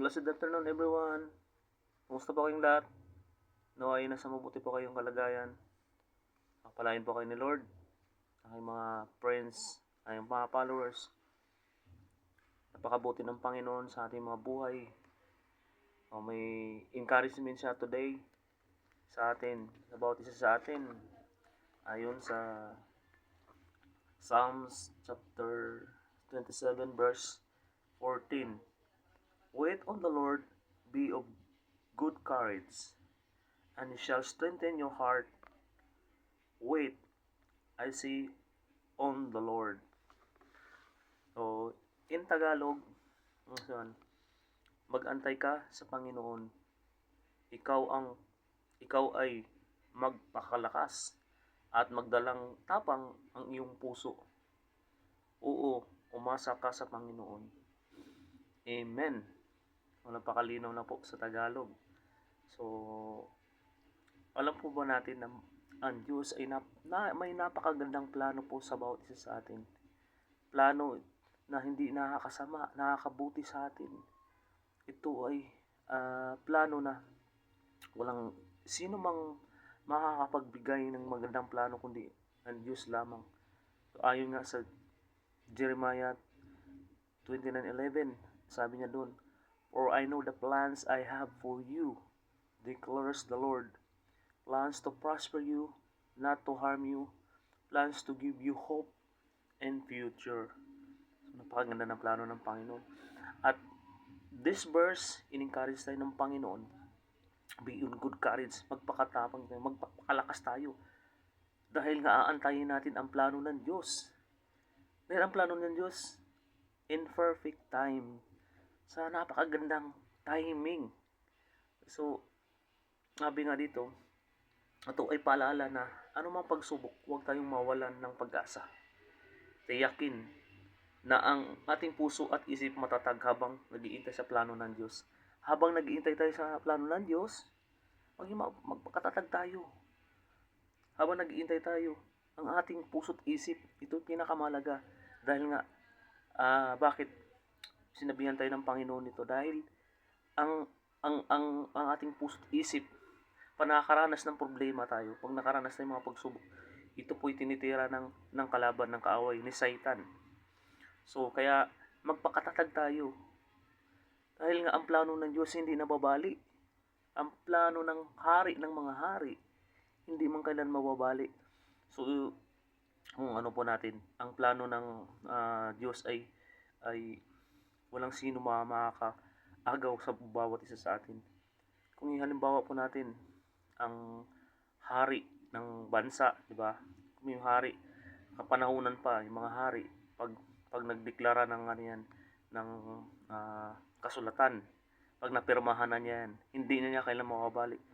Blessed afternoon everyone. Kumusta po kayong lahat? Naway nasa mabuti po kayong kalagayan. Pagpalain po kayo ni Lord. Aking mga friends, aking mga followers. Napakabuti ng Panginoon sa ating mga buhay. May encouragement siya today sa atin, about isa sa atin. Ayon sa Psalms chapter 27 verse 14. Wait on the Lord, be of good courage, and He shall strengthen your heart. Wait, I say, on the Lord. So, in Tagalog, mag-antay ka sa Panginoon. Ikaw ay magpakalakas at magdalang tapang ang iyong puso. Oo, umasa ka sa Panginoon. Amen. Napakalinaw na po sa Tagalog. So, alam po ba natin na ang Diyos ay may napakagandang plano po sa bawat isa sa atin. Plano na hindi nakakasama, nakakabuti sa atin. Ito ay plano na walang sino mang makakapagbigay ng magandang plano kundi ang Diyos lamang. So, ayon nga sa Jeremiah 29:11, sabi niya doon, For I know the plans I have for you, declares the Lord. Plans to prosper you, not to harm you. Plans to give you hope and future. So, napakaganda ng plano ng Panginoon. At this verse, in-encourage tayo ng Panginoon. Be in good courage. Magpakatapang tayo. Magpakalakas tayo. Dahil nga aantayin natin ang plano ng Diyos. Dahil ang plano ng Diyos, in perfect time. Sa napakagandang timing. So, sabi nga dito, ito ay paalala na anumang pagsubok, huwag tayong mawalan ng pag-asa. Tiyakin na ang ating puso at isip matatag habang nag-iintay sa plano ng Diyos. Habang nag-iintay tayo sa plano ng Diyos, magpakatatag tayo. Habang nag-iintay tayo, ang ating puso at isip, ito pinakamalaga. Dahil nga, bakit sinabihan tayo ng Panginoon nito? Dahil ang ating puso at isip, pag nakakaranas ng problema tayo, pag nakaranas ng mga pagsubok, ito po'y tinitira ng kalaban, ng kaaway, ni Satan. So, kaya magpakatatag tayo. Dahil nga ang plano ng Diyos hindi nababali. Ang plano ng hari ng mga hari, hindi man kailan mababali. So, kung ano po natin, ang plano ng Diyos ay walang sino makakaagaw sa bawat isa sa atin. Kung halimbawa po natin, ang hari ng bansa, di ba? Kung yung hari, kapanahunan pa, yung mga hari, pag nagdeklara ng ng kasulatan, pag napirmahan na niya yan, hindi na niya kailan mawabalik.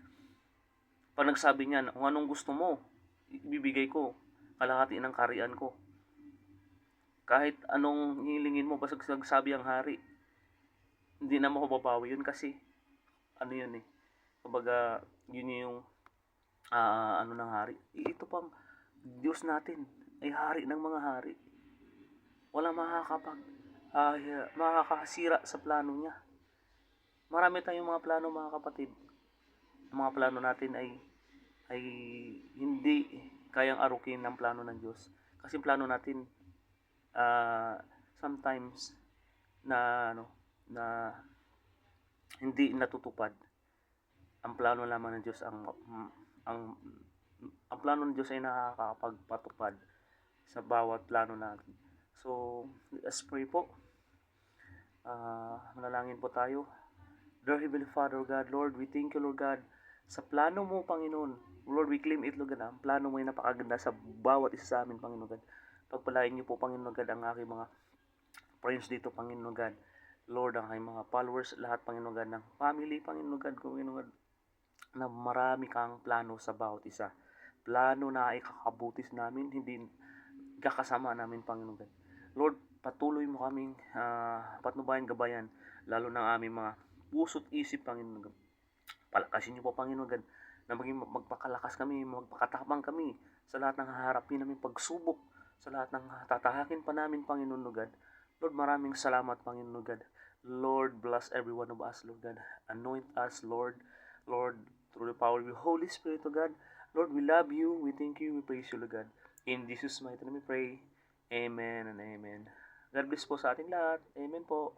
Pag nagsabi niya, kung anong gusto mo, ibibigay ko, kalahati ng karian ko. Kahit anong hilingin mo, basta nagsabi ang hari, hindi na mababawi yun kasi, yun eh, kumbaga, yun yung ng hari. Ito pang Diyos natin ay hari ng mga hari. Walang makakasira sa plano niya. Marami tayong mga plano, mga kapatid. Ang mga plano natin ay hindi kayang arukin ng plano ng Diyos. Kasi plano natin sometimes na hindi natutupad. Ang plano lamang ng Diyos ang plano ng Diyos ay nakakapagpatupad sa bawat plano natin. So, let's pray po. Manalangin po tayo. Dear Heavenly Father, God, Lord, we thank you, Lord God, sa plano mo, Panginoon. Lord, we claim it, Lord God, ang plano mo ay napakaganda sa bawat isa sa amin, Panginoon God. Pagpalain niyo po, Panginoon God, ang aking mga friends dito, Panginoon God. Lord, ang aking mga followers, lahat, Panginoon God, ng family, Panginoon God, Panginoon God, na marami kang plano sa bawat isa. Plano na ikakabutis namin, hindi kakasama namin, Panginoon God. Lord, patuloy mo kaming patnubayan, gabayan, lalo ng aming mga puso't isip, Panginoon God. Palakasin niyo po, Panginoon God, na maging magpakalakas kami, magpakatapang kami sa lahat ng haharapin namin pagsubok, sa lahat ng tatahakin pa namin, Panginoon God. Lord, maraming salamat, Panginoon God. Lord, bless every one of us, Lord God. Anoint us, Lord. Lord, through the power of your Holy Spirit, O God. Lord, we love you, we thank you, we praise you, Lord God. In Jesus' mighty name we pray. Amen and amen. God bless po sa ating lahat. Amen po.